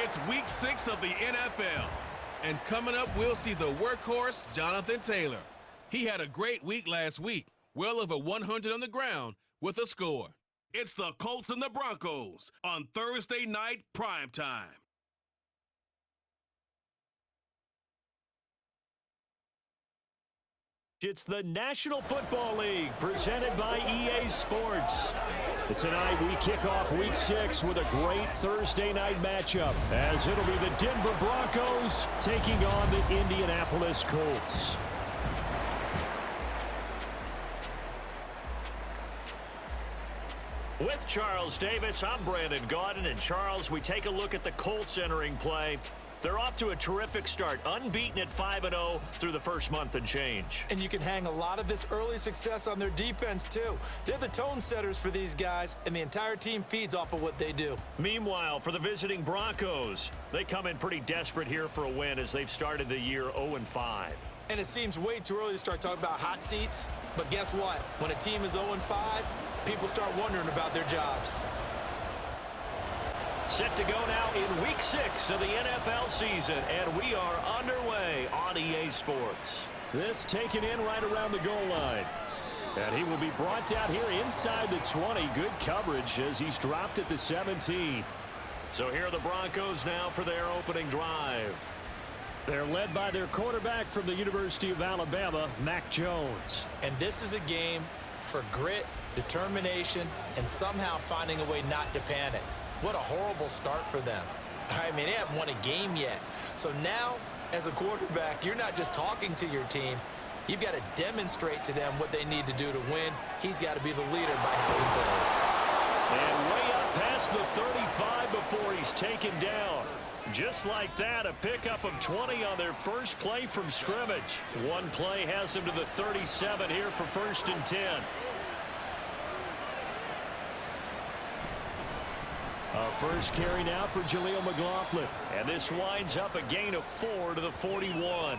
It's week 6 of the NFL. And coming up, we'll see the workhorse, Jonathan Taylor. He had a great week last week, well over 100 on the ground with a score. It's the Colts and the Broncos on Thursday night primetime. It's the National Football League presented by EA Sports. Tonight we kick off week 6 with a great Thursday night matchup, as it'll be the Denver Broncos taking on the Indianapolis Colts. With Charles Davis, I'm Brandon Gaudin, and Charles, we take a look at the Colts entering play. They're off to a terrific start, unbeaten at 5-0 through the first month and change. And you can hang a lot of this early success on their defense, too. They're the tone setters for these guys, and the entire team feeds off of what they do. Meanwhile, for the visiting Broncos, they come in pretty desperate here for a win as they've started the year 0-5. And it seems way too early to start talking about hot seats, but guess what? When a team is 0-5, people start wondering about their jobs. Set to go now in week 6 of the NFL season, and we are underway on EA Sports. This taken in right around the goal line. And he will be brought down here inside the 20. Good coverage as he's dropped at the 17. So here are the Broncos now for their opening drive. They're led by their quarterback from the University of Alabama, Mac Jones. And this is a game for grit, determination, and somehow finding a way not to panic. What a horrible start for them. I mean, they haven't won a game yet. So now, as a quarterback, you're not just talking to your team. You've got to demonstrate to them what they need to do to win. He's got to be the leader by how he plays. And way up past the 35 before he's taken down. Just like that, a pickup of 20 on their first play from scrimmage. One play has him to the 37 here for 1st and 10. First carry now for Jaleel McLaughlin. And this winds up a gain of 4 to the 41.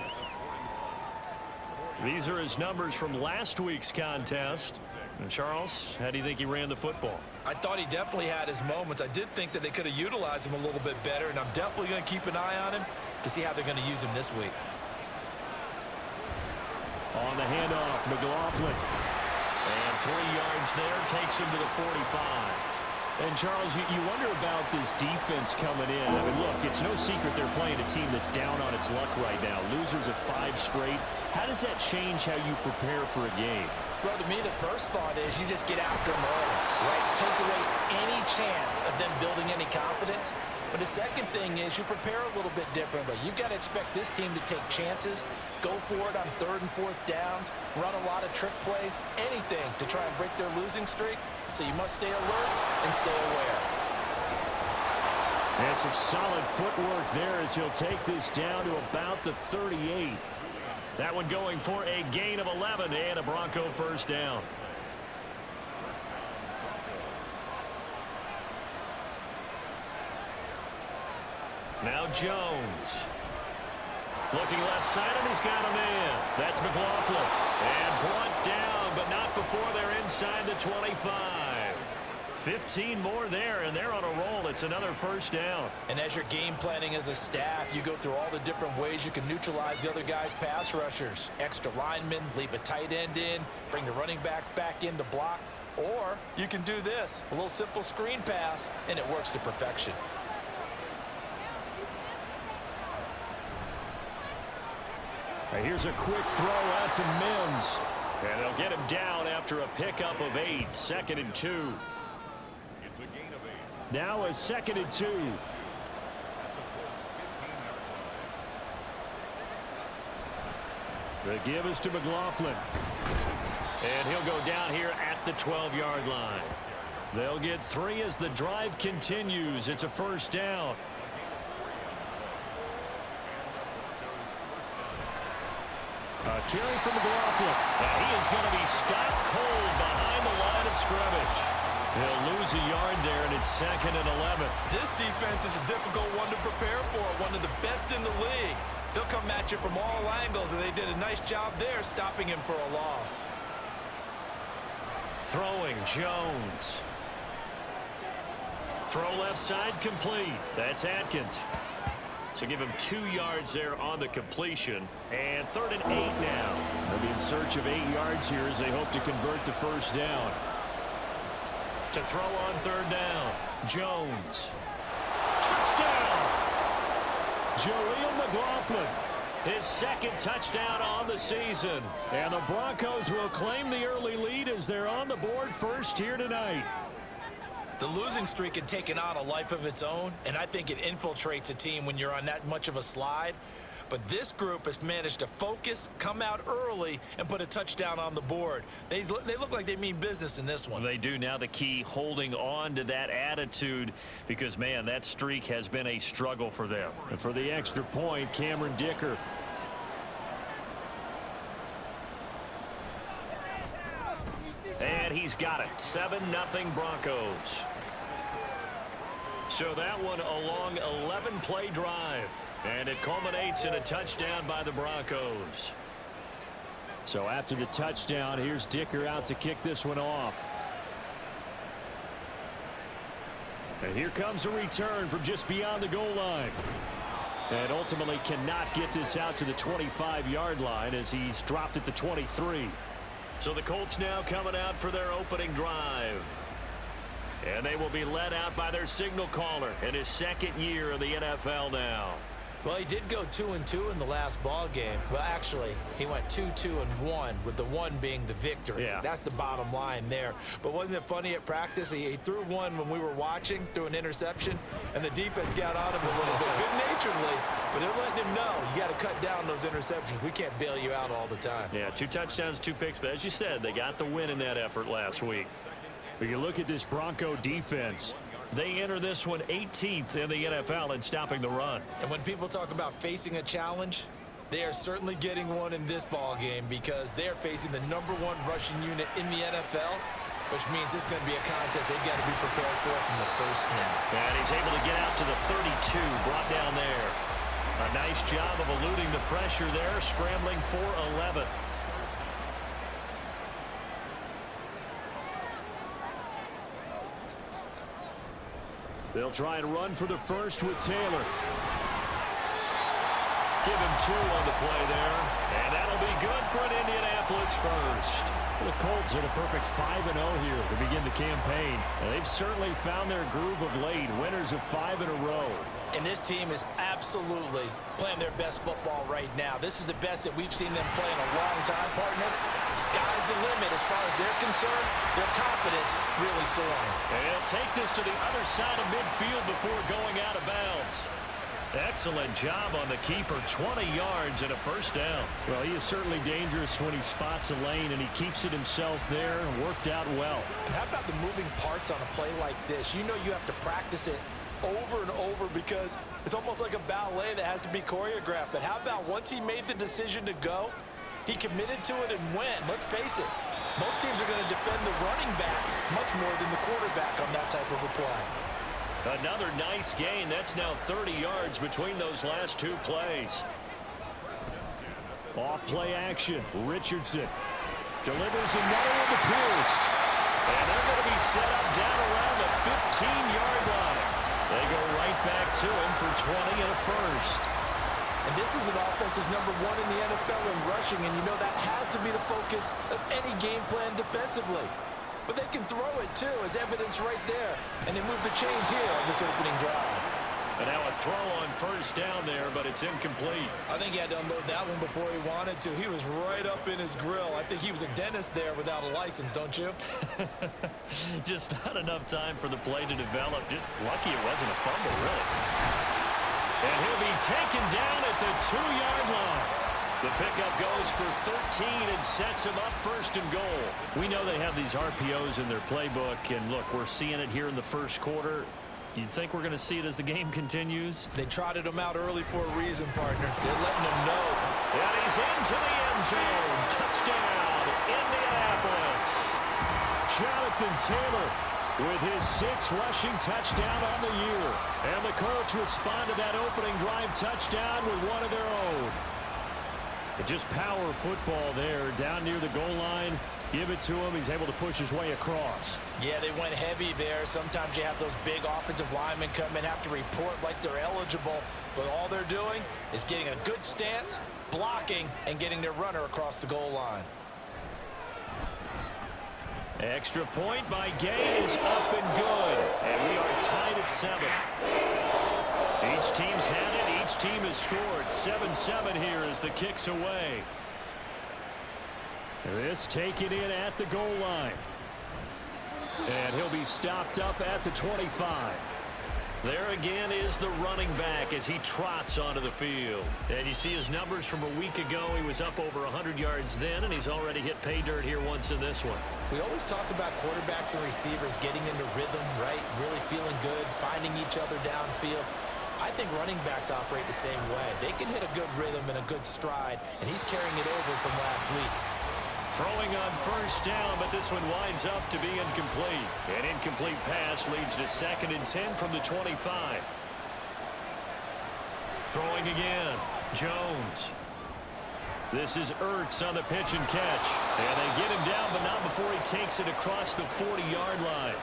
These are his numbers from last week's contest. And Charles, how do you think he ran the football? I thought he definitely had his moments. I did think that they could have utilized him a little bit better, and I'm definitely going to keep an eye on him to see how they're going to use him this week. On the handoff, McLaughlin. And 3 yards there, takes him to the 45. And, Charles, you wonder about this defense coming in. I mean, look, it's no secret they're playing a team that's down on its luck right now. Losers of 5 straight. How does that change how you prepare for a game? Well, to me, the first thought is you just get after them early, right? Take away any chance of them building any confidence. But the second thing is you prepare a little bit differently. You've got to expect this team to take chances, go for it on 3rd and 4th downs, run a lot of trick plays, anything to try and break their losing streak. So you must stay alert and stay aware. And some solid footwork there as he'll take this down to about the 38. That one going for a gain of 11 and a Bronco first down. Now Jones. Looking left side, and he's got a man. That's McLaughlin. And brought down, but not before they're inside the 25. 15 more there, and they're on a roll. It's another first down. And as you're game planning as a staff, you go through all the different ways you can neutralize the other guy's pass rushers. Extra linemen, leave a tight end in, bring the running backs back in to block. Or you can do this, a little simple screen pass, and it works to perfection. Here's a quick throw out to Mims. And they'll get him down after a pickup of 8. 2nd and 2. It's a gain of 8. Now a 2nd and 2. The give is to McLaughlin. And he'll go down here at the 12-yard line. They'll get 3 as the drive continues. It's a first down. A carry from McLaughlin. And he is going to be stopped cold behind the line of scrimmage. He'll lose a yard there, and it's 2nd and 11. This defense is a difficult one to prepare for, one of the best in the league. They'll come at you from all angles, and they did a nice job there stopping him for a loss. Throwing Jones. Throw left side complete. That's Atkins. So give him 2 yards there on the completion. And 3rd and 8 now. They'll be in search of 8 yards here as they hope to convert the first down. To throw on 3rd down. Jones. Touchdown! Jaleel McLaughlin. His 2nd touchdown on the season. And the Broncos will claim the early lead as they're on the board first here tonight. The losing streak had taken on a life of its own, and I think it infiltrates a team when you're on that much of a slide. But this group has managed to focus, come out early, and put a touchdown on the board. They look like they mean business in this one. They do. Now the key, holding on to that attitude, because, man, that streak has been a struggle for them. And for the extra point, Cameron Dicker. And he's got it. 7-0 Broncos. So that one a long 11-play drive. And it culminates in a touchdown by the Broncos. So after the touchdown, here's Dicker out to kick this one off. And here comes a return from just beyond the goal line. And ultimately cannot get this out to the 25-yard line as he's dropped at the 23. So the Colts now coming out for their opening drive. And they will be led out by their signal caller in his 2nd year in the NFL now. Well, he did go 2-2 in the last ball game. Well, actually, he went 2-2-1, with the 1 being the victory. Yeah. That's the bottom line there. But wasn't it funny at practice? He threw one when we were watching, threw an interception, and the defense got on him a little bit, good-naturedly, but they're letting him know, you got to cut down those interceptions. We can't bail you out all the time. Yeah, 2 touchdowns, 2 picks, but as you said, they got the win in that effort last week. But you look at this Bronco defense. They enter this one 18th in the NFL in stopping the run. And when people talk about facing a challenge, they are certainly getting one in this ball game because they're facing the #1 rushing unit in the NFL, which means it's going to be a contest they've got to be prepared for from the first snap. And he's able to get out to the 32, brought down there. A nice job of eluding the pressure there, scrambling for 11. They'll try and run for the first with Taylor. Give him 2 on the play there. And that'll be good for an Indianapolis first. The Colts are the perfect 5-0 here to begin the campaign. And they've certainly found their groove of late. Winners of 5 in a row. And this team is absolutely playing their best football right now. This is the best that we've seen them play in a long time, partner. Sky's the limit as far as they're concerned. Their confidence really soaring. And he'll take this to the other side of midfield before going out of bounds. Excellent job on the keeper. 20 yards and a first down. Well, he is certainly dangerous when he spots a lane, and he keeps it himself there and worked out well. And how about the moving parts on a play like this? You know you have to practice it over and over because it's almost like a ballet that has to be choreographed. But how about once he made the decision to go, he committed to it and went. Let's face it, most teams are going to defend the running back much more than the quarterback on that type of a play. Another nice gain. That's now 30 yards between those last 2 plays. Off play action. Richardson delivers another one to Pierce. And they're going to be set up down around the 15-yard line. They go right back to him for 20 and a first. And this is an offense that's #1 in the NFL in rushing, and you know that has to be the focus of any game plan defensively. But they can throw it, too, as evidence right there. And they move the chains here on this opening drive. And now a throw on first down there, but it's incomplete. I think he had to unload that one before he wanted to. He was right up in his grill. I think he was a dentist there without a license, don't you? Just not enough time for the play to develop. Just lucky it wasn't a fumble, really. And he'll be taken down at the 2-yard line. The pickup goes for 13 and sets him up first and goal. We know they have these RPOs in their playbook, and look, we're seeing it here in the first quarter. You think we're going to see it as the game continues? They trotted him out early for a reason, partner. They're letting him know. And he's into the end zone. Touchdown, Indianapolis. Jonathan Taylor with his 6th rushing touchdown on the year. And the Colts respond to that opening drive touchdown with one of their own. But just power football there down near the goal line. Give it to him. He's able to push his way across. Yeah, they went heavy there. Sometimes you have those big offensive linemen come in, have to report like they're eligible, but all they're doing is getting a good stance, blocking, and getting their runner across the goal line. Extra point by Gay is up and good. And we are tied at 7. Each team's had it. Each team has scored. 7-7 here as the kick's away. This taken in at the goal line. And he'll be stopped up at the 25. There again is the running back as he trots onto the field. And you see his numbers from a week ago. He was up over 100 yards then, and he's already hit pay dirt here once in this one. We always talk about quarterbacks and receivers getting into rhythm, right? Really feeling good, finding each other downfield. I think running backs operate the same way. They can hit a good rhythm and a good stride, and he's carrying it over from last week. Throwing on first down, but this one winds up to be incomplete. An incomplete pass leads to 2nd and 10 from the 25. Throwing again, Jones. This is Ertz on the pitch and catch. And they get him down, but not before he takes it across the 40-yard line.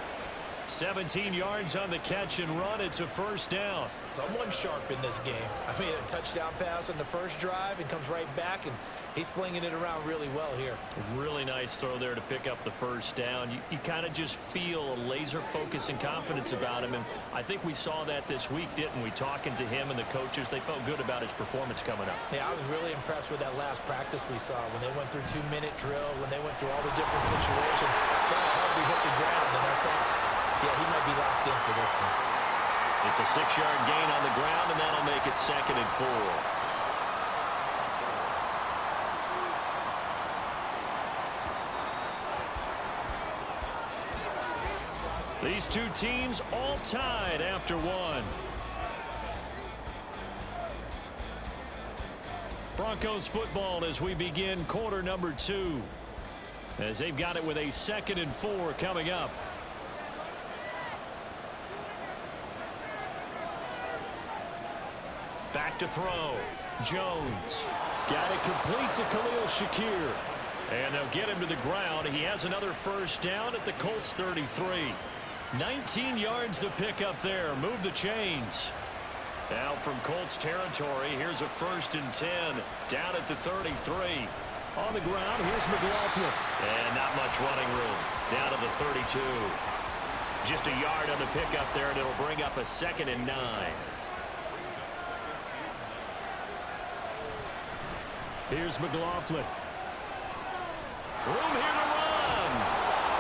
17 yards on the catch and run. It's a first down. Someone sharp in this game. I mean, a touchdown pass on the first drive and comes right back, and he's flinging it around really well here. Really nice throw there to pick up the first down. You kind of just feel a laser focus and confidence about him, and I think we saw that this week, didn't we? Talking to him and the coaches, they felt good about his performance coming up. Yeah, I was really impressed with that last practice we saw when they went through 2-minute drill, when they went through all the different situations. Ball hardly hit the ground, and I thought, yeah, he might be locked in for this one. It's a 6-yard gain on the ground, and that'll make it 2nd and 4. These two teams all tied after one. Broncos football as we begin quarter number 2. As they've got it with a 2nd and 4 coming up. Back to throw. Jones. Got it complete to Khalil Shakir. And they'll get him to the ground. He has another first down at the Colts 33. 19 yards to pick up there. Move the chains. Now from Colts territory, here's a 1st and 10. Down at the 33. On the ground, here's McLaughlin. And not much running room. Down to the 32. Just a yard on the pickup there, and it'll bring up a 2nd and 9. Here's McLaughlin. Room here to run.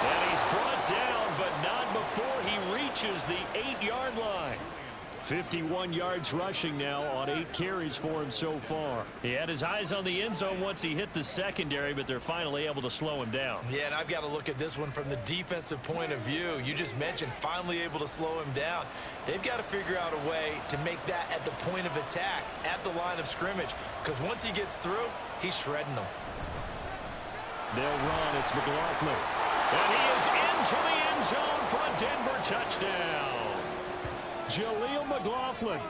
And he's brought down, but not before he reaches the 8-yard line. 51 yards rushing now on 8 carries for him so far. He had his eyes on the end zone once he hit the secondary, but they're finally able to slow him down. Yeah, and I've got to look at this one from the defensive point of view. You just mentioned finally able to slow him down. They've got to figure out a way to make that at the point of attack, at the line of scrimmage, because once he gets through, he's shredding them. They'll run. It's McLaughlin. And he is into the end zone for a Denver touchdown. Jaleel McLaughlin,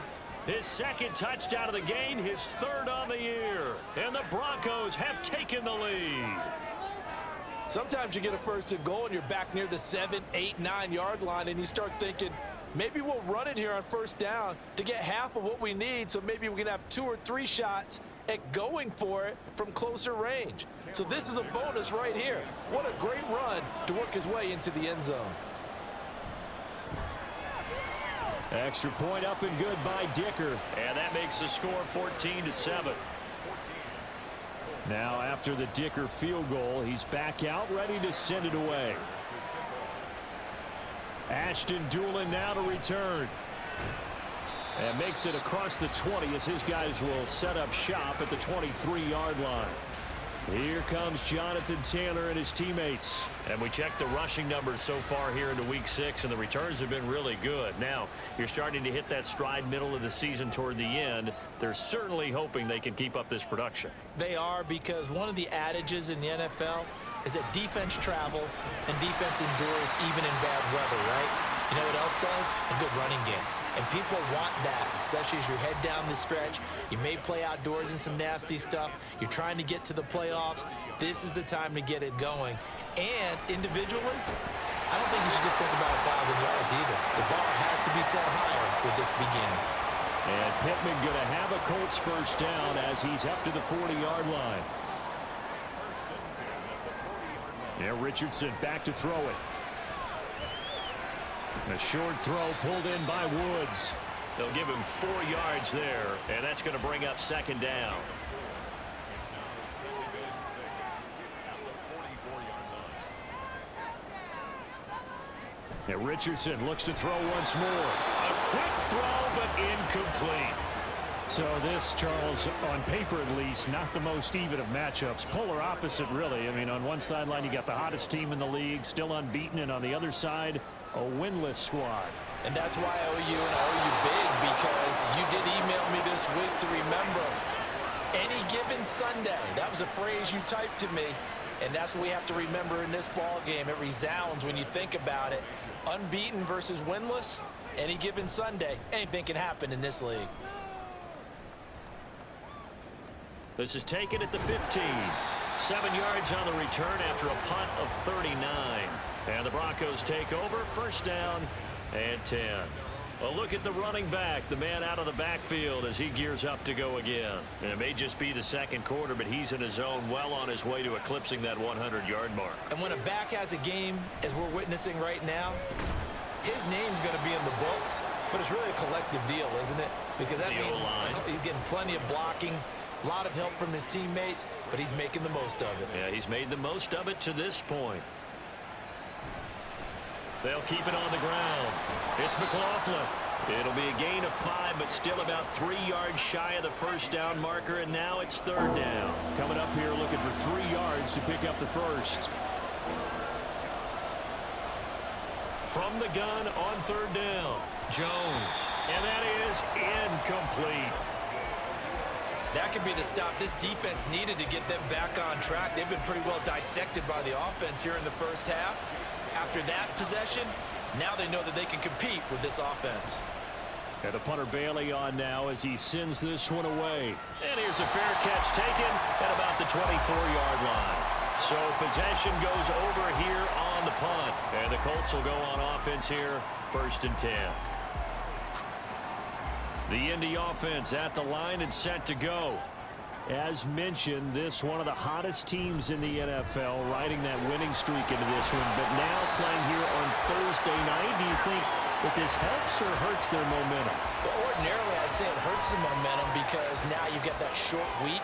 his 2nd touchdown of the game, his 3rd on the year. And the Broncos have taken the lead. Sometimes you get a 1st and goal and you're back near the 7, 8, 9-yard line, and you start thinking, maybe we'll run it here on 1st down to get half of what we need, so maybe we can have 2 or 3 shots at going for it from closer range. So this is a bonus right here. What a great run to work his way into the end zone. Extra point up and good by Dicker. And that makes the score 14-7. Now after the Dicker field goal, he's back out ready to send it away. Ashton Doolin now to return. And makes it across the 20 as his guys will set up shop at the 23-yard line. Here comes Jonathan Taylor and his teammates. And we checked the rushing numbers so far here into week 6, and the returns have been really good. Now, you're starting to hit that stride middle of the season toward the end. They're certainly hoping they can keep up this production. They are, because one of the adages in the NFL is that defense travels and defense endures even in bad weather, right? You know what else does? A good running game. And people want that, especially as you head down the stretch. You may play outdoors in some nasty stuff. You're trying to get to the playoffs. This is the time to get it going. And individually, I don't think you should just think about 1,000 yards either. The bar has to be set higher with this beginning. And Pittman going to have a Colts first down as he's up to the 40-yard line. Now Richardson back to throw it. A short throw pulled in by Woods. They'll give him 4 yards there, and that's going to bring up second down. Now Richardson looks to throw once more. A quick throw, but incomplete. So this, Charles, on paper at least, not the most even of matchups. Polar opposite, really. I mean, on one sideline, you got the hottest team in the league, still unbeaten, and on the other side, a winless squad. And that's why I owe you and I owe you big, because you did email me this week to remember any given Sunday. That was a phrase you typed to me, and that's what we have to remember in this ball game. It resounds when you think about it. Unbeaten versus winless, any given Sunday, anything can happen in this league. This is taken at the 15. 7 yards on the return after a punt of 39. And the Broncos take over, first down and 10. A look at the running back, the man out of the backfield as he gears up to go again. And it may just be the second quarter, but he's in his zone, well on his way to eclipsing that 100-yard mark. And when a back has a game, as we're witnessing right now, his name's going to be in the books, but it's really a collective deal, isn't it? Because that means he's getting plenty of blocking, a lot of help from his teammates, but he's making the most of it. Yeah, he's made the most of it to this point. They'll keep it on the ground. It's McLaughlin. It'll be a gain of 5, but still about 3 yards shy of the first down marker, and now it's third down. Coming up here looking for 3 yards to pick up the first. From the gun on third down, Jones. And that is incomplete. That could be the stop this defense needed to get them back on track. They've been pretty well dissected by the offense here in the first half. After that possession, now they know that they can compete with this offense. And the punter Bailey on now as he sends this one away. And here's a fair catch taken at about the 24-yard line. So possession goes over here on the punt. And the Colts will go on offense here, first and 10. The Indy offense at the line and set to go. As mentioned, this one of the hottest teams in the NFL, riding that winning streak into this one, but now playing here on Thursday night. Do you think that this helps or hurts their momentum? Well, ordinarily, I'd say it hurts the momentum because now you get that short week.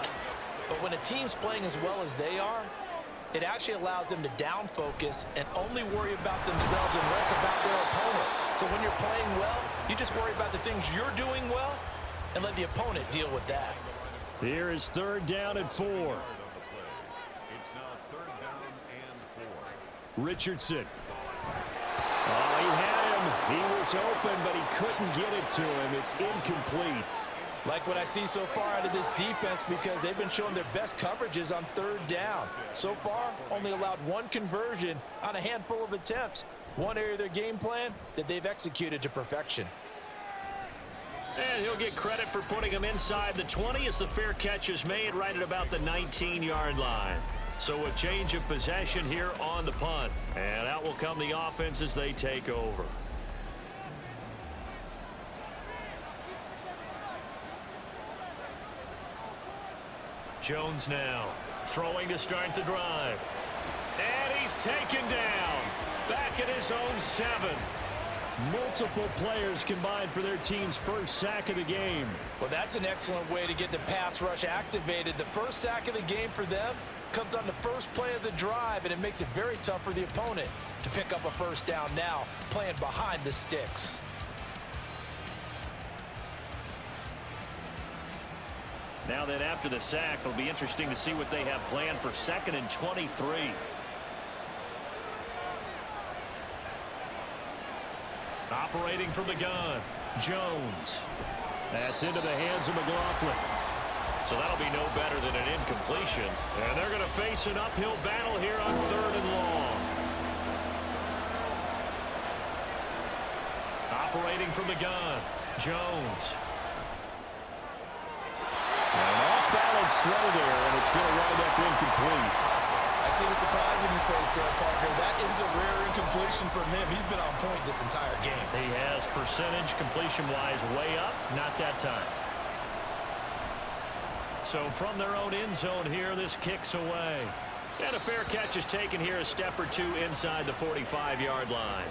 But when a team's playing as well as they are, it actually allows them to down focus and only worry about themselves and less about their opponent. So when you're playing well, you just worry about the things you're doing well and let the opponent deal with that. Here is third down and 4. It's now third down and 4. Richardson. Oh, he had him. He was open, but he couldn't get it to him. It's incomplete. Like what I see so far out of this defense, because they've been showing their best coverages on third down. So far, only allowed 1 conversion on a handful of attempts. One area of their game plan that they've executed to perfection. And he'll get credit for putting him inside the 20 as the fair catch is made right at about the 19-yard line. So a change of possession here on the punt. And out will come the offense as they take over. Jones now throwing to start the drive. And he's taken down. Back at his own 7. Multiple players combined for their team's first sack of the game. Well, that's an excellent way to get the pass rush activated. The first sack of the game for them comes on the first play of the drive, and it makes it very tough for the opponent to pick up a first down now, playing behind the sticks. Now then, after the sack, it'll be interesting to see what they have planned for second and 23. Operating from the gun, Jones. That's into the hands of McLaughlin. So that'll be no better than an incompletion. And they're going to face an uphill battle here on third and long. operating from the gun. Jones. An off-balance throw there, and it's going to wind up incomplete. I see the surprise in your face there, partner. That is a rare incompletion from him. He's been on point this entire game. He has percentage completion-wise way up, not that time. So from their own end zone here, this kicks away. And a fair catch is taken here a step or two inside the 45-yard line.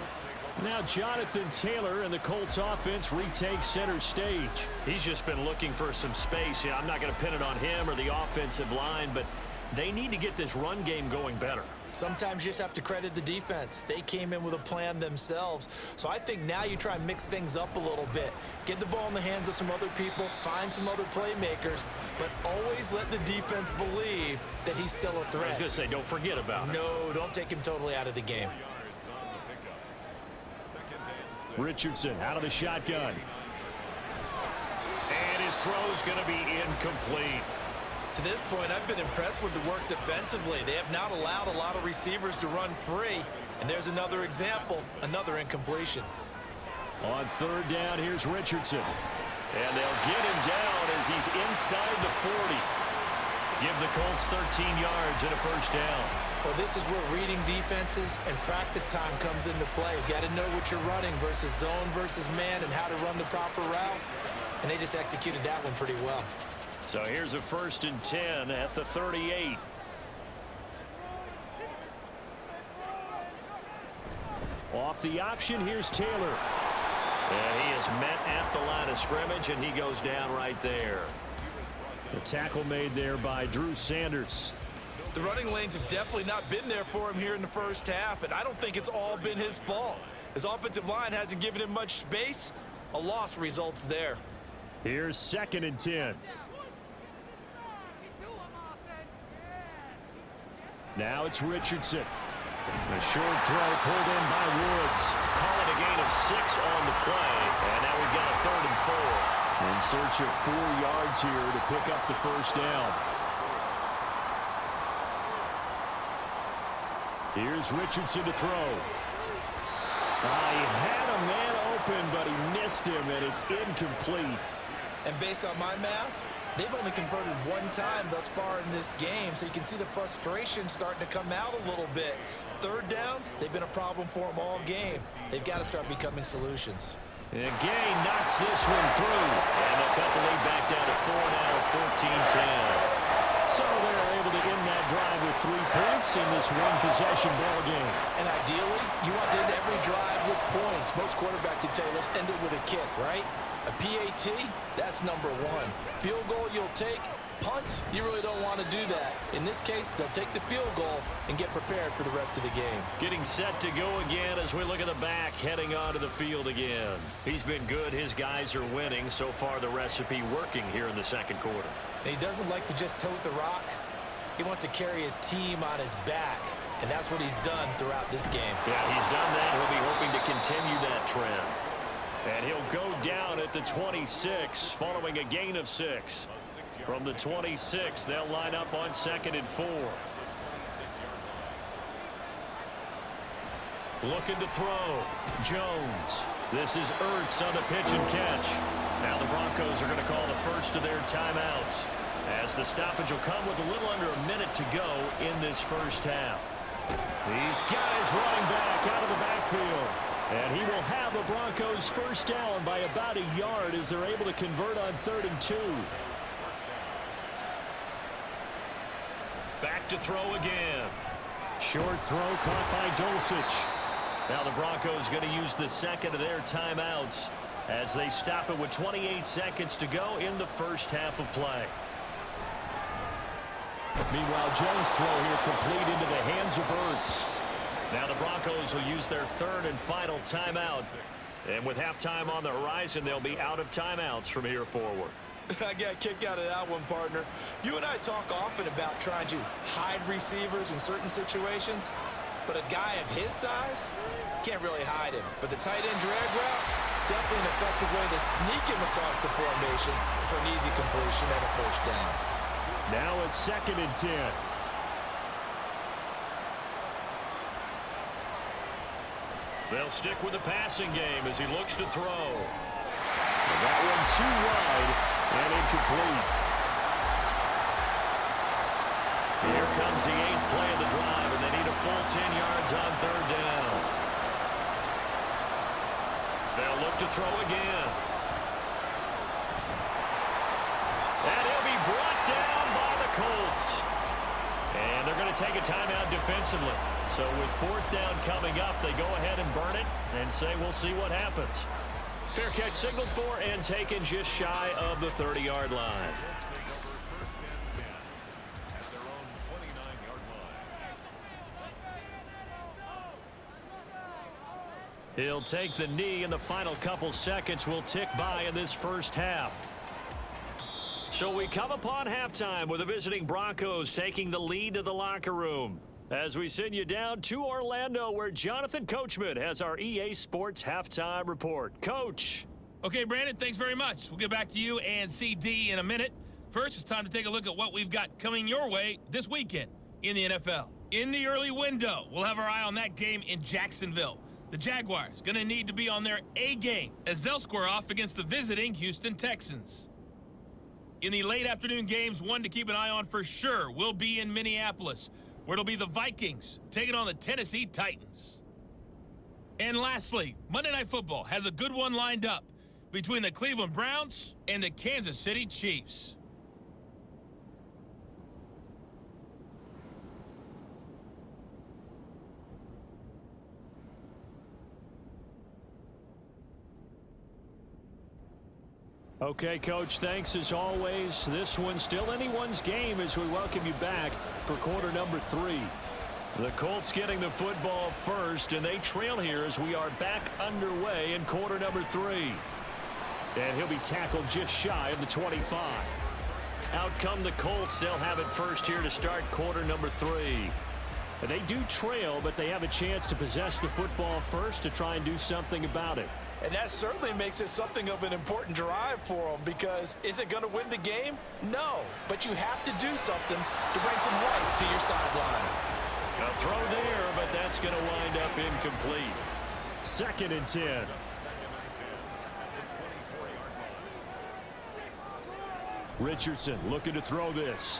Now Jonathan Taylor and the Colts offense retakes center stage. He's just been looking for some space. Yeah, I'm not going to pin it on him or the offensive line, but they need to get this run game going better. Sometimes you just have to credit the defense. They came in with a plan themselves. So I think now you try and mix things up a little bit. Get the ball in the hands of some other people, find some other playmakers, but always let the defense believe that he's still a threat. I was going to say, don't forget about it. No, don't take him totally out of the game. Richardson out of the shotgun. And his throw's going to be incomplete. To this point, I've been impressed with the work defensively. They have not allowed a lot of receivers to run free. And there's another example, another incompletion. On third down, here's Richardson. And they'll get him down as he's inside the 40. Give the Colts 13 yards and a first down. Well, this is where reading defenses and practice time comes into play. You got to know what you're running versus zone versus man and how to run the proper route. And they just executed that one pretty well. So here's a 1st and 10 at the 38. Off the option, here's Taylor. And he is met at the line of scrimmage, and he goes down right there. The tackle made there by Drew Sanders. The running lanes have definitely not been there for him here in the first half, and I don't think it's all been his fault. His offensive line hasn't given him much space. A loss results there. Here's 2nd and 10. Now it's Richardson. A short throw pulled in by Woods. Call it a gain of 6 on the play. And now we've got a 3rd and 4. In search of 4 yards here to pick up the first down. Here's Richardson to throw. He had a man open, but he missed him, and it's incomplete. And based on my math, they've only converted 1 time thus far in this game, so you can see the frustration starting to come out a little bit. 3rd downs, they've been a problem for them all game. They've got to start becoming solutions. And Gay knocks this one through, and they'll cut the lead back down to 4 now, 14-10. So they're able to end that drive with 3 points in this one-possession ball game. And ideally, you want to end every drive with points. Most quarterbacks at Taylor's end it with a kick, right? A PAT, that's number 1. Field goal you'll take. Punts, you really don't want to do that. In this case, they'll take the field goal and get prepared for the rest of the game. Getting set to go again as we look at the back, heading onto the field again. He's been good. His guys are winning. So far, the recipe working here in the 2nd quarter. And he doesn't like to just tote the rock. He wants to carry his team on his back. And that's what he's done throughout this game. Yeah, he's done that. He'll be hoping to continue that trend. And he'll go down at the 26 following a gain of 6. From the 26, they'll line up on 2nd and 4. Looking to throw. Jones. This is Ertz on the pitch and catch. Now the Broncos are going to call the first of their timeouts, as the stoppage will come with a little under a minute to go in this first half. These guys running back out of the backfield. And he will have the Broncos first down by about a yard as they're able to convert on 3rd and 2. Back to throw again. Short throw caught by Dulcich. Now the Broncos going to use the 2nd of their timeouts as they stop it with 28 seconds to go in the first half of play. Meanwhile, Jones' throw here complete into the hands of Ertz. Now the Broncos will use their 3rd and final timeout. And with halftime on the horizon, they'll be out of timeouts from here forward. I got a kick out of that one, partner. You and I talk often about trying to hide receivers in certain situations, but a guy of his size can't really hide him. But the tight end drag route, definitely an effective way to sneak him across the formation for an easy completion and a first down. Now a 2nd and 10. They'll stick with the passing game as he looks to throw. And that one too wide and incomplete. Here comes the 8th play of the drive, and they need a full 10 yards on 3rd down. They'll look to throw again. And he'll be brought down by the Colts. And they're going to take a timeout defensively. So with 4th down coming up, they go ahead and burn it and say we'll see what happens. Fair catch signaled for and taken just shy of the 30-yard line. He'll take the knee, and the final couple seconds will tick by in this first half. So we come upon halftime with the visiting Broncos taking the lead to the locker room. As we send you down to Orlando, where Jonathan Coachman has our EA Sports halftime report. Coach. Okay, Brandon, thanks very much. We'll get back to you and CD in a minute. First, it's time to take a look at what we've got coming your way this weekend in the NFL. In the early window, we'll have our eye on that game in Jacksonville. The Jaguars going to need to be on their A game as they'll square off against the visiting Houston Texans. In the late afternoon games, one to keep an eye on for sure will be in Minneapolis, where it'll be the Vikings taking on the Tennessee Titans. And lastly, Monday Night Football has a good one lined up between the Cleveland Browns and the Kansas City Chiefs. Okay, Coach, thanks as always. This one's still anyone's game as we welcome you back for quarter number 3. The Colts getting the football first, and they trail here as we are back underway in quarter number 3. And he'll be tackled just shy of the 25. Out come the Colts. They'll have it first here to start quarter number 3. And they do trail, but they have a chance to possess the football first to try and do something about it. And that certainly makes it something of an important drive for them, because is it going to win the game? No, but you have to do something to bring some life to your sideline. A throw there, but that's going to wind up incomplete. 2nd and 10. Richardson looking to throw this.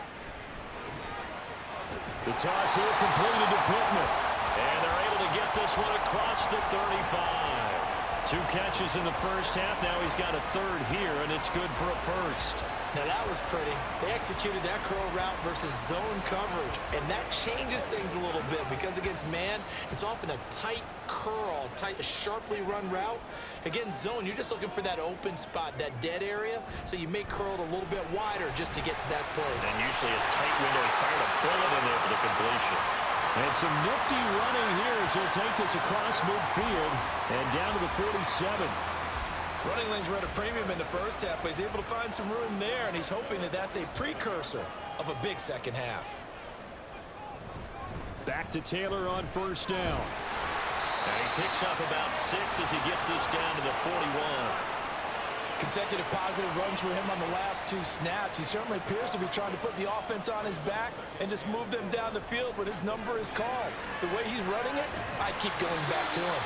The toss here completed to Pittman. And they're able to get this one across the 35. 2 catches in the first half. Now he's got a 3rd here, and it's good for a first. Now that was pretty. They executed that curl route versus zone coverage, and that changes things a little bit because against man, it's often a tight curl, sharply run route. Against zone, you're just looking for that open spot, that dead area, so you may curl it a little bit wider just to get to that place. And usually a tight window. He fired a bullet in there for the completion. And some nifty running here as he'll take this across midfield and down to the 47. Running lanes were at a premium in the first half, but he's able to find some room there, and he's hoping that that's a precursor of a big second half. Back to Taylor on 1st down. And he picks up about 6 as he gets this down to the 41. Consecutive positive runs for him on the last 2 snaps. He certainly appears to be trying to put the offense on his back and just move them down the field when his number is called. The way he's running it, I keep going back to him.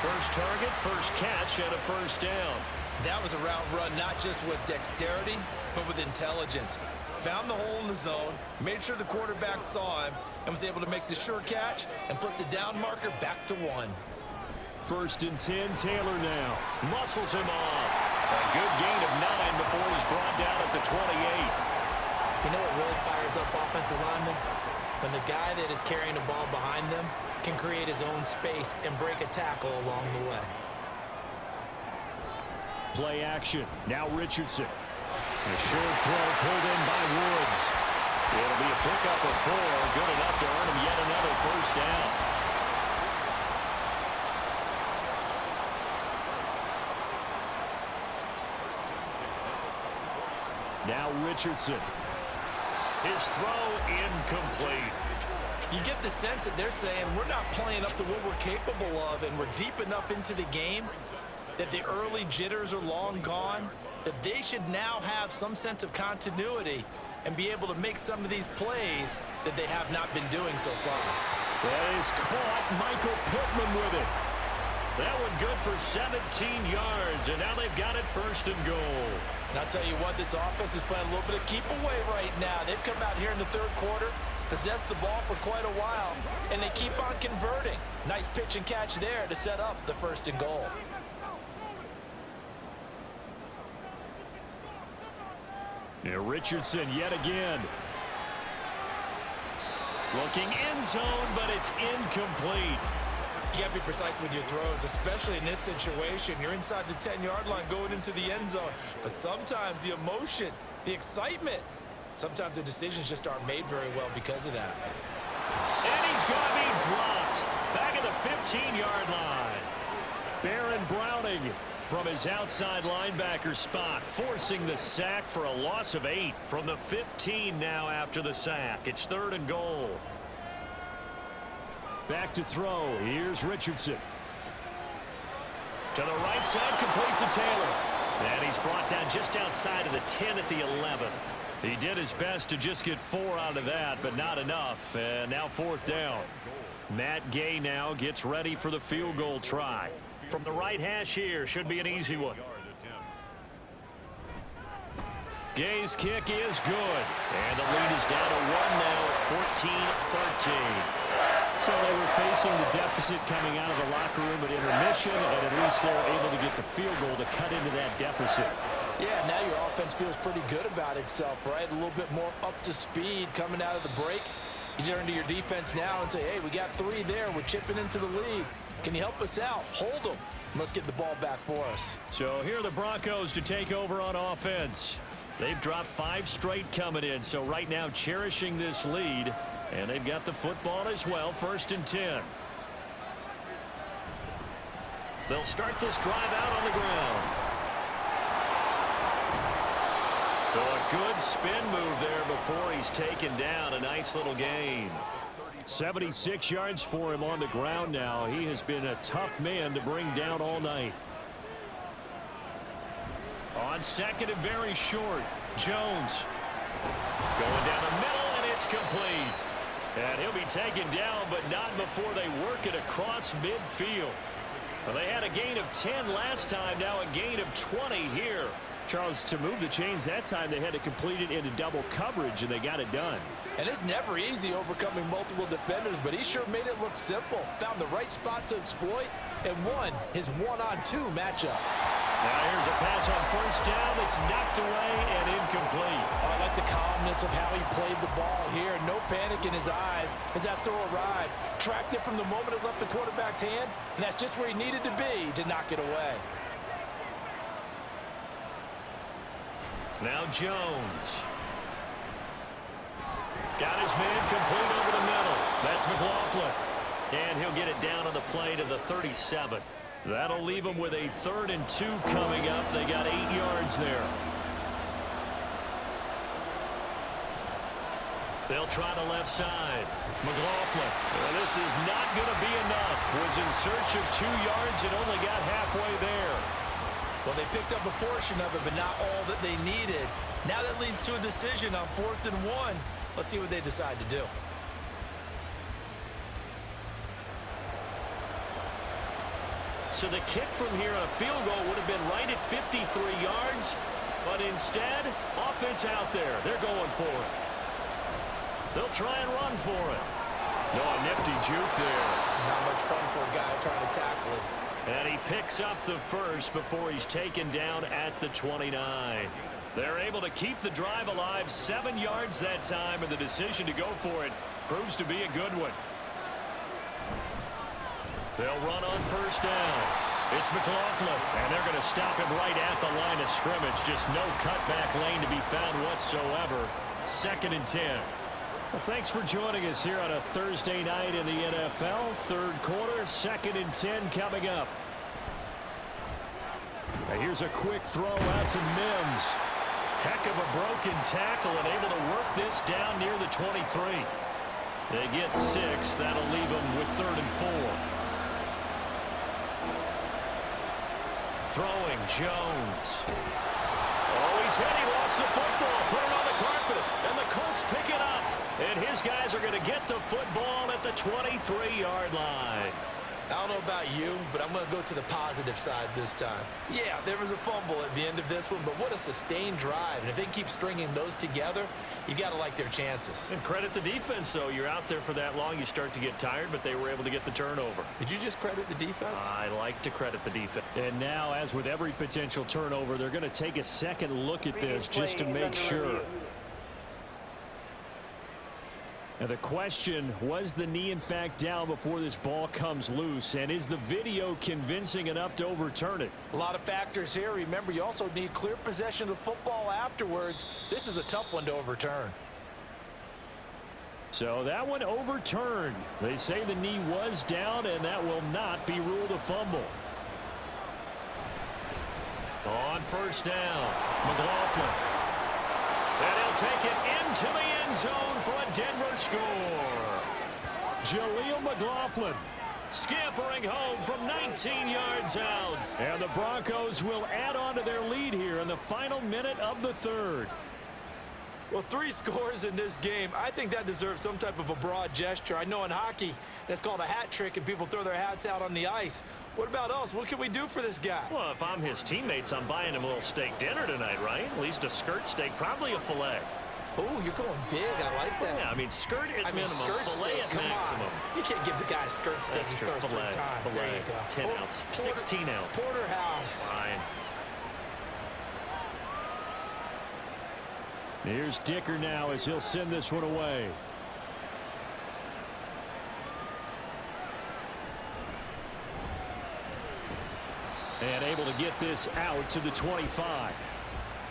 First target, first catch, and a 1st down. That was a route run not just with dexterity, but with intelligence. Found the hole in the zone, made sure the quarterback saw him, and was able to make the sure catch and flip the down marker back to 1. 1st and 10, Taylor now. Muscles him off. A good gain of 9 before he's brought down at the 28. You know what really fires up offensive linemen? When the guy that is carrying the ball behind them can create his own space and break a tackle along the way. Play action. Now Richardson. A short throw pulled in by Woods. It'll be a pickup of 4. Good enough to earn him yet another 1st down. Now Richardson. His throw incomplete. You get the sense that they're saying we're not playing up to what we're capable of, and we're deep enough into the game that the early jitters are long gone, that they should now have some sense of continuity and be able to make some of these plays that they have not been doing so far. That is caught. Michael Pittman with it. That one good for 17 yards, and now they've got it first and goal. And I'll tell you what, this offense is playing a little bit of keep away right now. They've come out here in the third quarter, possessed the ball for quite a while, and they keep on converting. Nice pitch and catch there to set up the first and goal. Now Richardson yet again. Looking end zone, but it's incomplete. You got to be precise with your throws, especially in this situation. You're inside the 10-yard line going into the end zone. But sometimes the emotion, the excitement, sometimes the decisions just aren't made very well because of that. And he's going to be dropped. Back at the 15-yard line. Baron Browning from his outside linebacker spot, forcing the sack for a loss of 8 from the 15 now after the sack. It's third and goal. Back to throw. Here's Richardson. To the right side, complete to Taylor. And he's brought down just outside of the 10 at the 11. He did his best to just get 4 out of that, but not enough. And now fourth down. Matt Gay now gets ready for the field goal try. From the right hash here, should be an easy one. Gay's kick is good. And the lead is down to 1 now at 14-13. So they were facing the deficit coming out of the locker room at intermission, and at least they were able to get the field goal to cut into that deficit. Yeah, now your offense feels pretty good about itself, right? A little bit more up to speed coming out of the break. You turn to your defense now and say, hey, we got 3 there. We're chipping into the lead. Can you help us out? Hold them. Let's get the ball back for us. So here are the Broncos to take over on offense. They've dropped 5 straight coming in, so right now cherishing this lead. And they've got the football as well, first and 10. They'll start this drive out on the ground. So a good spin move there before he's taken down. A nice little gain. 76 yards for him on the ground now. He has been a tough man to bring down all night. On second and very short, Jones. Going down the middle, and it's complete. And he'll be taken down, but not before they work it across midfield. Well, they had a gain of 10 last time, now a gain of 20 here. Charles, to move the chains that time, they had to complete it into double coverage, and they got it done. And it's never easy overcoming multiple defenders, but he sure made it look simple. Found the right spot to exploit and won his 1-on-2 matchup. Now here's a pass on first down that's knocked away and incomplete. I like the calmness of how he played the ball here. No panic in his eyes as that throw arrived. Tracked it from the moment it left the quarterback's hand, and that's just where he needed to be to knock it away. Now Jones. Got his man complete over the middle. That's McLaughlin. And he'll get it down on the play to the 37. That'll leave them with a 3rd and 2 coming up. They got 8 yards there. They'll try the left side. McLaughlin. Well, this is not going to be enough. Was in search of 2 yards and only got halfway there. Well, they picked up a portion of it, but not all that they needed. Now that leads to a decision on 4th and 1. Let's see what they decide to do. So the kick from here on a field goal would have been right at 53 yards, but instead, offense out there. They're going for it. They'll try and run for it. No, a nifty juke there. Not much fun for a guy trying to tackle it. And he picks up the first before he's taken down at the 29. They're able to keep the drive alive, 7 yards that time, and the decision to go for it proves to be a good one. They'll run on first down. It's McLaughlin, and they're going to stop him right at the line of scrimmage. Just no cutback lane to be found whatsoever. 2nd and 10. Well, thanks for joining us here on a Thursday night in the NFL. Third quarter, 2nd and 10 coming up. Now here's a quick throw out to Mims. Heck of a broken tackle and able to work this down near the 23. They get 6. That'll leave them with 3rd and 4. Throwing, Jones. Oh, he's hit. He lost the football. Put it on the carpet. And the Colts pick it up. And his guys are going to get the football at the 23-yard line. I don't know about you, but I'm going to go to the positive side this time. Yeah, there was a fumble at the end of this one, but what a sustained drive. And if they keep stringing those together, you got to like their chances. And credit the defense, though. You're out there for that long, you start to get tired, but they were able to get the turnover. Did you just credit the defense? I like to credit the defense. And now, as with every potential turnover, they're going to take a second look at this just to make sure. Now the question, was the knee in fact down before this ball comes loose? And is the video convincing enough to overturn it? A lot of factors here. Remember, you also need clear possession of the football afterwards. This is a tough one to overturn. So that one overturned. They say the knee was down, and that will not be ruled a fumble. On first down, McLaughlin. And he'll take it into the end zone for a Denver score. Jaleel McLaughlin Scampering home from 19 yards out. And the Broncos will add on to their lead here in the final minute of the third. Well, 3 scores in this game. I think that deserves some type of a broad gesture. I know in hockey, that's called a hat trick, and people throw their hats out on the ice. What about us? What can we do for this guy? Well, if I'm his teammates, I'm buying him a little steak dinner tonight, right? At least a skirt steak, probably a filet. Oh, you're going big. I like that. Yeah, I mean, skirt at minimum, skirt filet steak. at Come maximum. on. You can't give the guy a skirt steak. He scores 3 times. Filet, there you go. 10 ounce, 16 ounce. Porterhouse. Fine. Here's Dicker now as he'll send this one away. And able to get this out to the 25.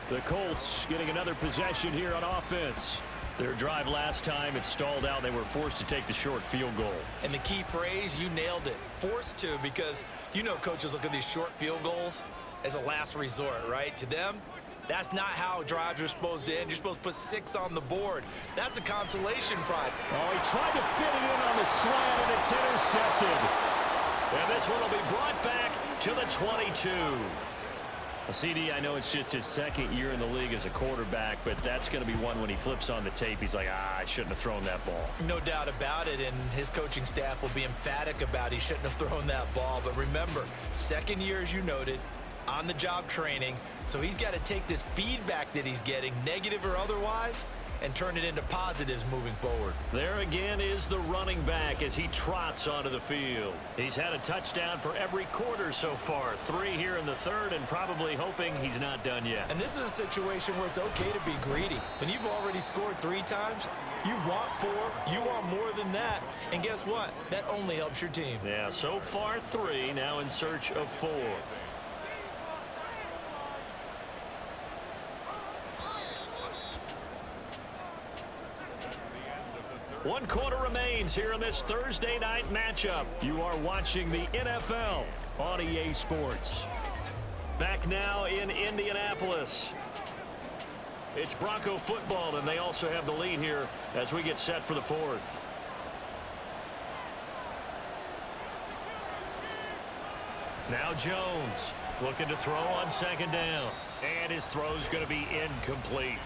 The Colts getting another possession here on offense. Their drive last time, it stalled out. They were forced to take the short field goal. And the key phrase, you nailed it. Forced to, because you know coaches look at these short field goals as a last resort, right? To them, that's not how drives are supposed to end. You're supposed to put 6 on the board. That's a consolation prize. Oh, he tried to fit it in on the slant, and it's intercepted. And this one will be brought back to the 22. Well, CD, I know it's just his second year in the league as a quarterback, but that's going to be one when he flips on the tape. He's like, I shouldn't have thrown that ball. No doubt about it, and his coaching staff will be emphatic about he shouldn't have thrown that ball. But remember, second year, as you noted, on-the-job training, so he's got to take this feedback that he's getting, negative or otherwise, and turn it into positives moving forward. There again is the running back as he trots onto the field. He's had a touchdown for every quarter so far. 3 here in the third, and probably hoping he's not done yet. And this is a situation where it's okay to be greedy. When you've already scored 3 times, you want 4, you want more than that. And guess what? That only helps your team. Yeah, so far 3, now in search of 4. One quarter remains here in this Thursday night matchup. You are watching the NFL on EA Sports. Back now in Indianapolis. It's Bronco football, and they also have the lead here as we get set for the 4th. Now Jones looking to throw on 2nd down. And his throw's going to be incomplete.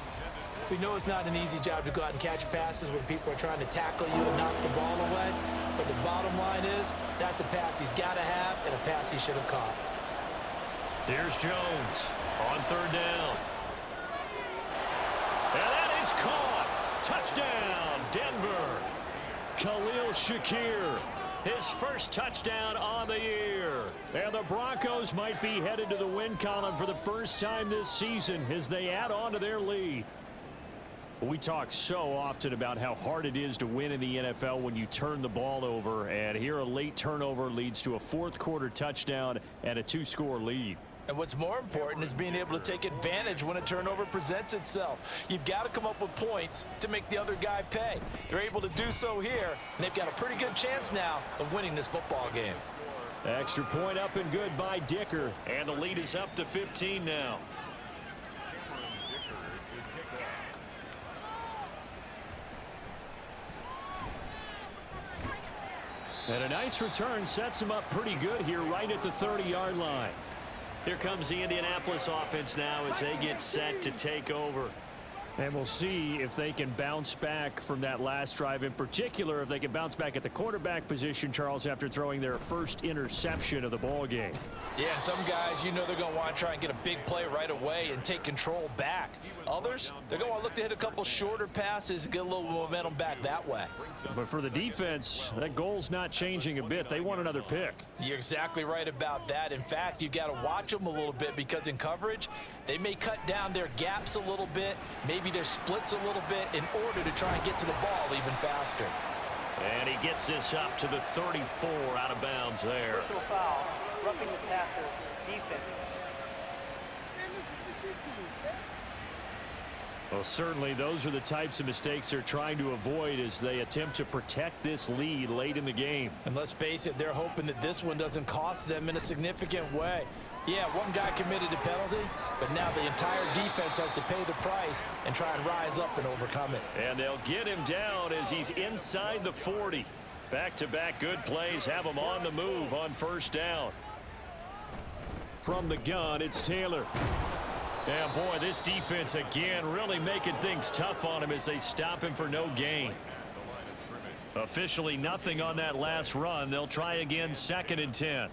We know it's not an easy job to go out and catch passes when people are trying to tackle you and knock the ball away. But the bottom line is, that's a pass he's got to have and a pass he should have caught. Here's Jones on 3rd down. And that is caught. Touchdown, Denver. Khalil Shakir. His first touchdown on the year. And the Broncos might be headed to the win column for the first time this season as they add on to their lead. We talk so often about how hard it is to win in the NFL when you turn the ball over, and here a late turnover leads to a 4th quarter touchdown and a 2-score lead. And what's more important is being able to take advantage when a turnover presents itself. You've got to come up with points to make the other guy pay. They're able to do so here, and they've got a pretty good chance now of winning this football game. Extra point up and good by Dicker. And the lead is up to 15 now. And a nice return sets him up pretty good here right at the 30-yard line. Here comes the Indianapolis offense now as they get set to take over. And we'll see if they can bounce back from that last drive. In particular, if they can bounce back at the quarterback position, Charles, after throwing their first interception of the ball game. Yeah, some guys, they're going to want to try and get a big play right away and take control back. Others, they're going to look to hit a couple shorter passes and get a little momentum back that way. But for the defense, that goal's not changing a bit. They want another pick. You're exactly right about that. In fact, you got to watch them a little bit because in coverage, they may cut down their gaps a little bit, maybe their splits a little bit in order to try and get to the ball even faster. And he gets this up to the 34 out of bounds there. Personal foul, roughing the passer, defense. Well, certainly those are the types of mistakes they're trying to avoid as they attempt to protect this lead late in the game. And let's face it, they're hoping that this one doesn't cost them in a significant way. Yeah, one guy committed a penalty, but now the entire defense has to pay the price and try and rise up and overcome it. And they'll get him down as he's inside the 40. Back-to-back good plays have him on the move on first down. From the gun, it's Taylor. And boy, this defense again really making things tough on him as they stop him for no gain. Officially nothing on that last run. They'll try again, 2nd and 10.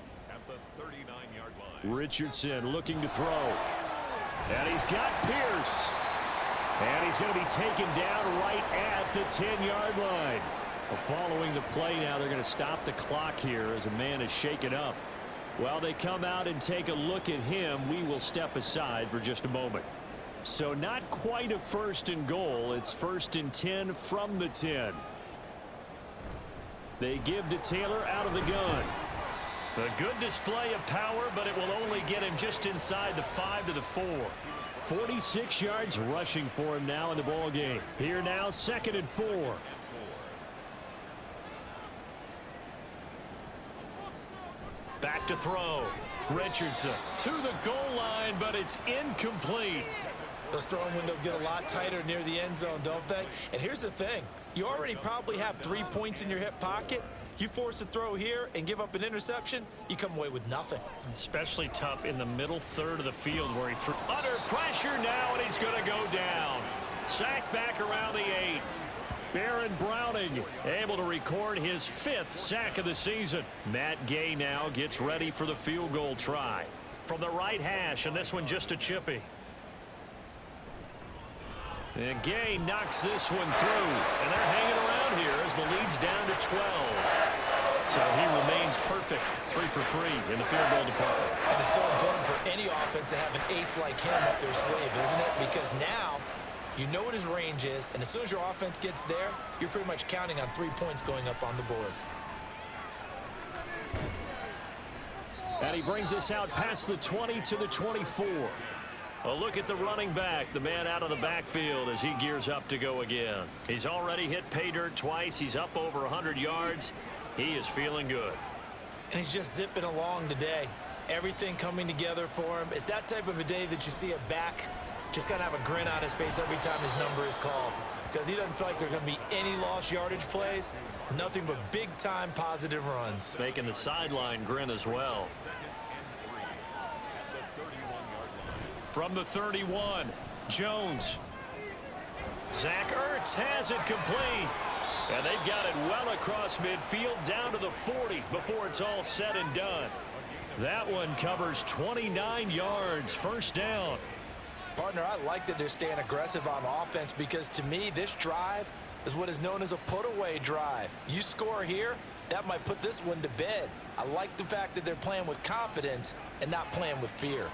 Richardson looking to throw. And he's got Pierce. And he's going to be taken down right at the 10-yard line. Well, following the play now, they're going to stop the clock here as a man is shaken up. While they come out and take a look at him, we will step aside for just a moment. So not quite a 1st and goal. It's 1st and 10 from the 10. They give to Taylor out of the gun. A good display of power, but it will only get him just inside the 5 to the 4. 46 yards rushing for him now in the ball game. Here now, 2nd and 4. Back to throw. Richardson to the goal line, but it's incomplete. Those throwing windows get a lot tighter near the end zone, don't they? And here's the thing. You already probably have 3 points in your hip pocket. You force a throw here and give up an interception, you come away with nothing. Especially tough in the middle third of the field where he threw. Under pressure now, and he's going to go down. Sacked back around the 8. Baron Browning able to record his 5th sack of the season. Matt Gay now gets ready for the field goal try. From the right hash, and this one just a chippy. And Gay knocks this one through. And they're hanging around here as the lead's down to 12. So he remains perfect, 3 for 3 in the field goal department. And it's so important for any offense to have an ace like him up their sleeve, isn't it? Because now you know what his range is, and as soon as your offense gets there, you're pretty much counting on 3 points going up on the board. And he brings us out past the 20 to the 24. A look at the running back, the man out of the backfield as he gears up to go again. He's already hit pay dirt twice. He's up over 100 yards. He is feeling good. And he's just zipping along today. Everything coming together for him. It's that type of a day that you see a back just kind of have a grin on his face every time his number is called. Because he doesn't feel like there are going to be any lost yardage plays. Nothing but big-time positive runs. Making the sideline grin as well. From the 31, Jones. Zach Ertz has it complete. And they've got it well across midfield down to the 40 before it's all said and done. That one covers 29 yards, 1st down. Partner, I like that they're staying aggressive on offense because to me, this drive is what is known as a put-away drive. You score here, that might put this one to bed. I like the fact that they're playing with confidence and not playing with fear.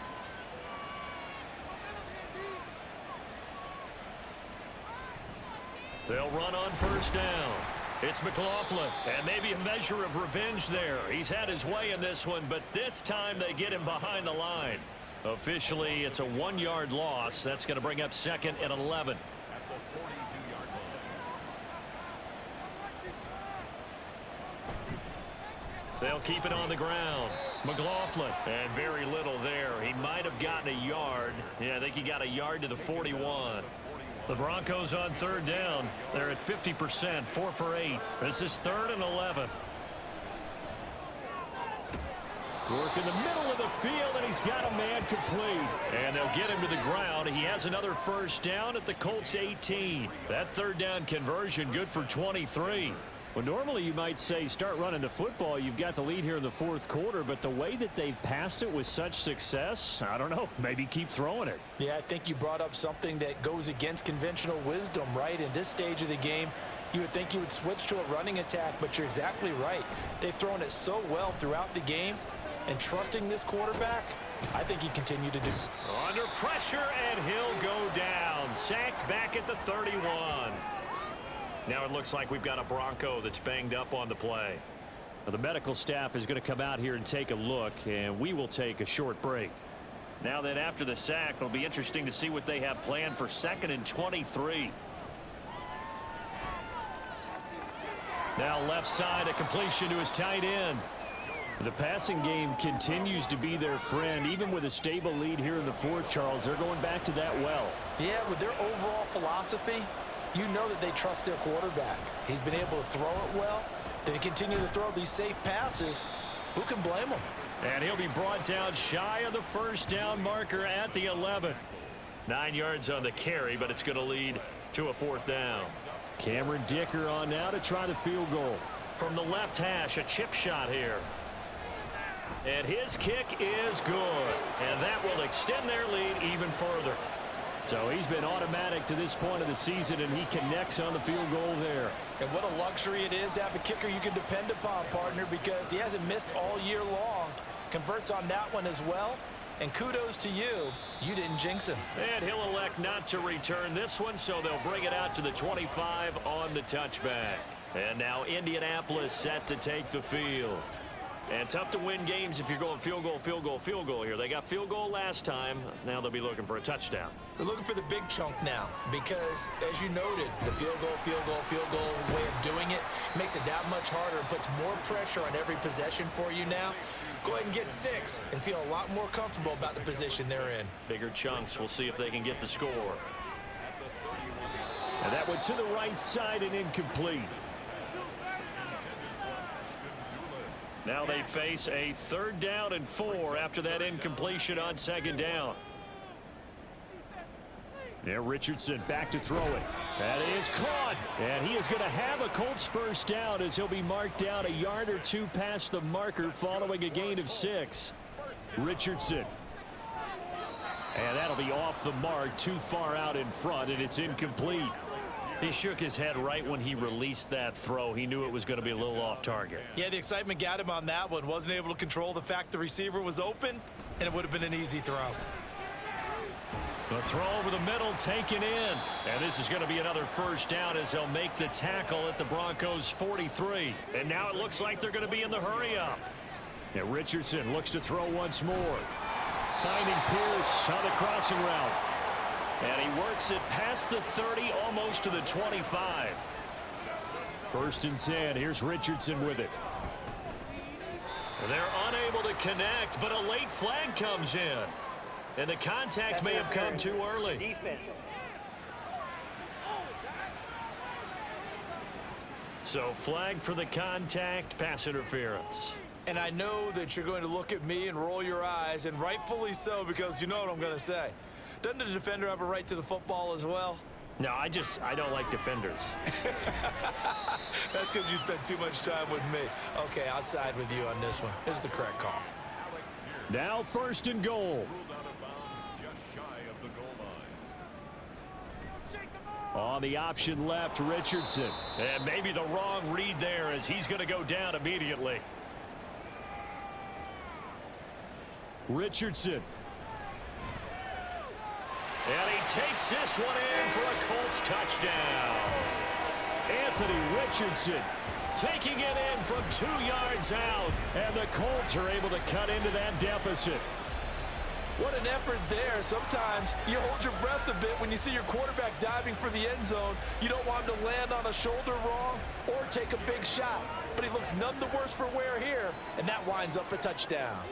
They'll run on 1st down. It's McLaughlin, and maybe a measure of revenge there. He's had his way in this one, but this time they get him behind the line. Officially, it's a 1-yard loss. That's going to bring up 2nd and 11. They'll keep it on the ground. McLaughlin, and very little there. He might have gotten a yard. Yeah, I think he got a yard to the 41. The Broncos on 3rd down. They're at 50%, 4 for 8. This is 3rd and 11. Work in the middle of the field, and he's got a man complete. And they'll get him to the ground. He has another first down at the Colts 18. That third down conversion good for 23. Well, normally you might say start running the football. You've got the lead here in the fourth quarter, but the way that they've passed it with such success, I don't know, maybe keep throwing it. Yeah, I think you brought up something that goes against conventional wisdom, right? In this stage of the game, you would think you would switch to a running attack, but you're exactly right. They've thrown it so well throughout the game, and trusting this quarterback, I think he continued to do. Under pressure, and he'll go down. Sacked back at the 31. Now it looks like we've got a Bronco that's banged up on the play. Now the medical staff is going to come out here and take a look, and we will take a short break. Now that after the sack, it'll be interesting to see what they have planned for 2nd and 23. Now left side, a completion to his tight end. The passing game continues to be their friend, even with a stable lead here in the fourth, Charles. They're going back to that well. Yeah, with their overall philosophy, you know that they trust their quarterback. He's been able to throw it well. They continue to throw these safe passes. Who can blame them? And he'll be brought down shy of the first down marker at the 11. 9 yards on the carry, but it's going to lead to a fourth down. Cameron Dicker on now to try the field goal. From the left hash, a chip shot here. And his kick is good. And that will extend their lead even further. So he's been automatic to this point of the season, and he connects on the field goal there. And what a luxury it is to have a kicker you can depend upon, partner, because he hasn't missed all year long. Converts on that one as well. And kudos to you. You didn't jinx him. And he'll elect not to return this one, so they'll bring it out to the 25 on the touchback. And now Indianapolis set to take the field. And tough to win games if you're going field goal, field goal, field goal here. They got field goal last time. Now they'll be looking for a touchdown. They're looking for the big chunk now because, as you noted, the field goal way of doing it makes it that much harder and puts more pressure on every possession for you now. Go ahead and get 6 and feel a lot more comfortable about the position they're in. Bigger chunks. We'll see if they can get the score. And that went to the right side and incomplete. Now they face a 3rd down and 4 after that incompletion on 2nd down. Now Richardson back to throw it. That is caught. And he is going to have a Colts first down as he'll be marked down a yard or 2 past the marker following a gain of 6. Richardson. And that'll be off the mark, too far out in front, and it's incomplete. He shook his head right when he released that throw. He knew it was going to be a little off target. Yeah, the excitement got him on that one. Wasn't able to control the fact the receiver was open, and it would have been an easy throw. The throw over the middle taken in. And this is going to be another first down as they'll make the tackle at the Broncos 43. And now it looks like they're going to be in the hurry up. And Richardson looks to throw once more. Finding Pierce on the crossing route. And he works it past the 30, almost to the 25. 1st and 10. Here's Richardson with it. They're unable to connect, but a late flag comes in. And the contact may have come too early. Defense. So flag for the contact, pass interference. And I know that you're going to look at me and roll your eyes, and rightfully so, because you know what I'm going to say. Doesn't the defender have a right to the football as well? No, I don't like defenders. That's because you spent too much time with me. Okay, I'll side with you on this one. It's the correct call. Now 1st and goal. On the option left, Richardson. And maybe the wrong read there as he's going to go down immediately. Richardson. And he takes this one in for a Colts touchdown. Anthony Richardson taking it in from 2 yards out. And the Colts are able to cut into that deficit. What an effort there. Sometimes you hold your breath a bit when you see your quarterback diving for the end zone. You don't want him to land on a shoulder wrong or take a big shot. But he looks none the worse for wear here, and that winds up a touchdown.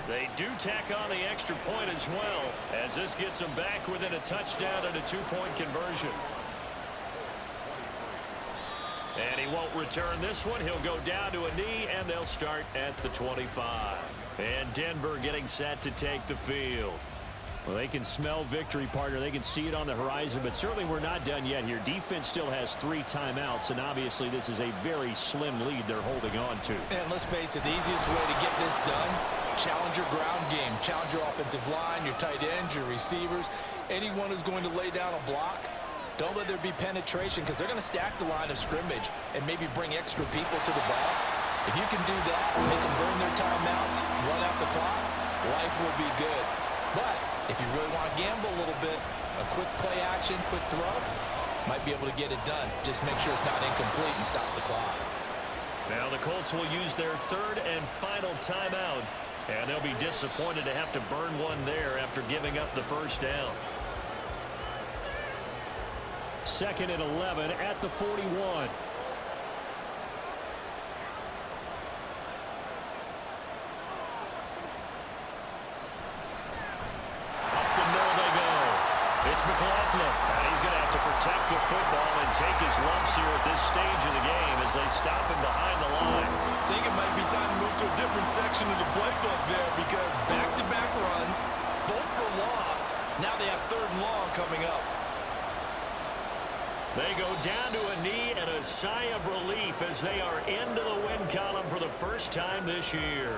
They do tack on the extra point as well, as this gets them back within a touchdown and a 2-point conversion. And he won't return this one. He'll go down to a knee, and they'll start at the 25. And Denver getting set to take the field. Well, they can smell victory, partner. They can see it on the horizon, but certainly we're not done yet here. Defense still has 3 timeouts, and obviously this is a very slim lead they're holding on to. And let's face it, the easiest way to get this done, challenge your ground game. Challenge your offensive line, your tight ends, your receivers, anyone who's going to lay down a block. Don't let there be penetration because they're going to stack the line of scrimmage and maybe bring extra people to the ball. If you can do that, make them burn their timeouts, run out the clock, life will be good. But if you really want to gamble a little bit, a quick play action, quick throw, might be able to get it done. Just make sure it's not incomplete and stop the clock. Now the Colts will use their 3rd and final timeout, and they'll be disappointed to have to burn one there after giving up the first down. 2nd and 11 at the 41. It's McLaughlin, and he's going to have to protect the football and take his lumps here at this stage of the game as they stop him behind the line. I think it might be time to move to a different section of the playbook there because back-to-back runs, both for loss. Now they have 3rd and long coming up. They go down to a knee and a sigh of relief as they are into the win column for the first time this year.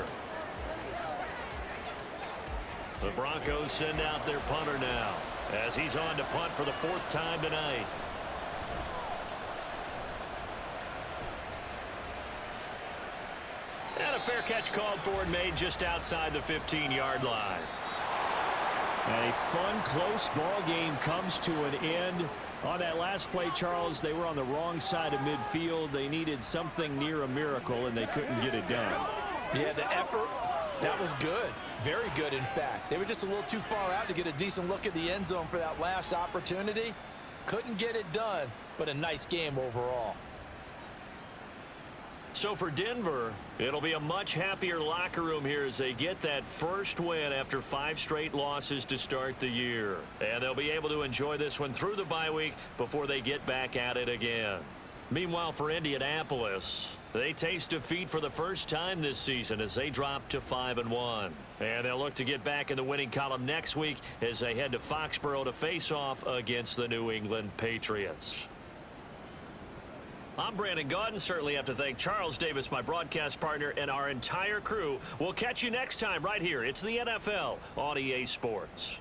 The Broncos send out their punter now, as he's on to punt for the 4th time tonight. And a fair catch called for and made just outside the 15-yard line. A fun, close ball game comes to an end. On that last play, Charles, they were on the wrong side of midfield. They needed something near a miracle, and they couldn't get it done. Yeah, the effort, that was good. Very good, in fact. They were just a little too far out to get a decent look at the end zone for that last opportunity. Couldn't get it done, but a nice game overall. So for Denver, it'll be a much happier locker room here as they get that first win after 5 straight losses to start the year. And they'll be able to enjoy this one through the bye week before they get back at it again. Meanwhile, for Indianapolis, they taste defeat for the first time this season as they drop to 5-1. And they'll look to get back in the winning column next week as they head to Foxborough to face off against the New England Patriots. I'm Brandon Gaudin. Certainly have to thank Charles Davis, my broadcast partner, and our entire crew. We'll catch you next time right here. It's the NFL on EA Sports.